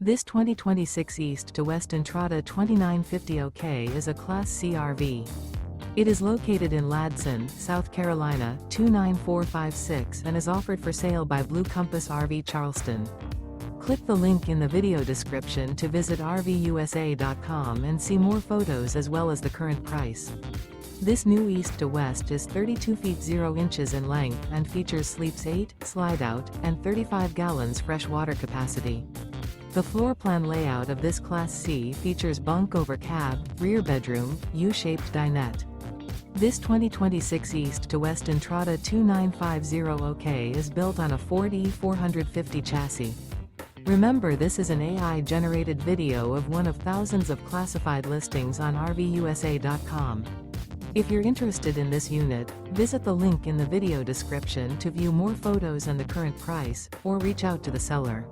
This 2026 East to West Entrada 2950 OK is a Class C RV. It is located in Ladson, South Carolina 29456 and is offered for sale by Blue Compass RV Charleston. Click the link in the video description to visit RVUSA.com and see more photos as well as the current price. This new East to West is 32 feet 0 inches in length and features sleeps 8, Slideout, and 35 gallons fresh water capacity. The floor plan layout of this Class C features bunk over cab, rear bedroom, U-shaped dinette. This 2026 East to West Entrada 2950 OK is built on a Ford E450 chassis. Remember, this is an AI-generated video of one of thousands of classified listings on RVUSA.com. If you're interested in this unit, visit the link in the video description to view more photos and the current price, or reach out to the seller.